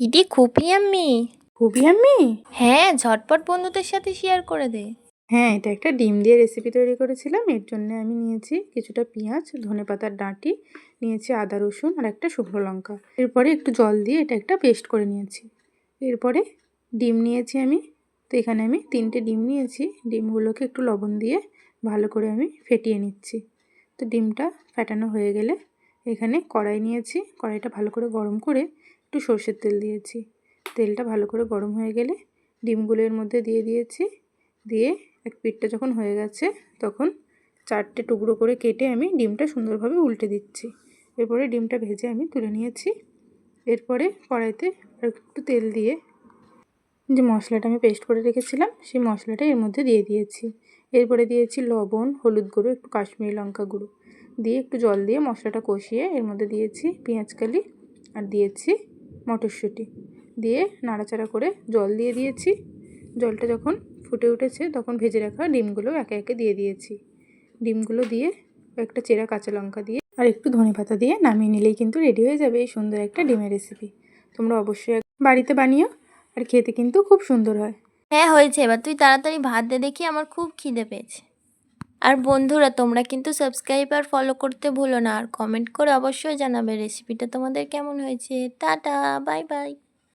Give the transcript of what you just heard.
দিদি খুবই ইয়াম্মি। খুবই আমি হ্যাঁ, ঝটপট বন্ধুদের সাথে শেয়ার করে দে। হ্যাঁ, এটা একটা ডিম দিয়ে রেসিপি তৈরি করেছিলাম। এর জন্য আমি নিয়েছি কিছুটা পেঁয়াজ, ধনেপাতার ডাঁটি, নিয়েছি আদা রসুন আর একটা শুকনো লঙ্কা। এরপরে একটু জল দিয়ে এটা একটা পেস্ট করে নিয়েছি। এরপরে ডিম নিয়েছি আমি। তো এখানে আমি 3টে ডিম নিয়েছি। ডিমগুলোকে একটু লবণ দিয়ে ভালো করে আমি ফেটিয়ে নিচ্ছি। তো ডিমটা ফেটানো হয়ে গেলে এখানে কড়াই নিয়েছি। কড়াইটা ভালো করে গরম করে একটু সর্ষের তেল দিয়েছি। তেলটা ভালো করে গরম হয়ে গেলে ডিমগুলো এর মধ্যে দিয়ে দিয়েছি। দিয়ে এক পিঠটা যখন হয়ে গেছে তখন 4টে টুকরো করে কেটে আমি ডিমটা সুন্দরভাবে উল্টে দিচ্ছি। এরপরে ডিমটা ভেজে আমি তুলে নিয়েছি। এরপরে কড়াইতে আর একটু তেল দিয়ে যে মশলাটা আমি পেস্ট করে রেখেছিলাম সেই মশলাটা এর মধ্যে দিয়ে দিয়েছি। এরপরে দিয়েছি লবণ, হলুদ গুঁড়ো, একটু কাশ্মীরি লঙ্কা গুঁড়ো দিয়ে একটু জল দিয়ে মশলাটা কষিয়ে এর মধ্যে দিয়েছি পেঁয়াজকালি আর দিয়েছি মটরশুঁটি দিয়ে নাড়াচাড়া করে জল দিয়ে দিয়েছি। জলটা যখন ফুটে উঠেছে তখন ভেজে রাখা ডিমগুলো একে একে দিয়ে দিয়েছি। ডিমগুলো দিয়ে একটা চেরা কাঁচা লঙ্কা দিয়ে আর একটু ধনেপাতা দিয়ে নামিয়ে নিলেই কিন্তু রেডি হয়ে যাবে এই সুন্দর একটা ডিমের রেসিপি। তোমরা অবশ্যই বাড়িতে বানিও, আর খেতে কিন্তু খুব সুন্দর হয়। হ্যাঁ হয়েছে, এবার তুই তাড়াতাড়ি ভাত দে দেখি, আমার খুব খিদে পেয়েছে। আর বন্ধুরা তোমরা কিন্তু সাবস্ক্রাইব আর ফলো করতে ভুলো না, আর কমেন্ট করে অবশ্যই জানাবে রেসিপিটা তোমাদের কেমন হয়েছে। Tata, bye bye.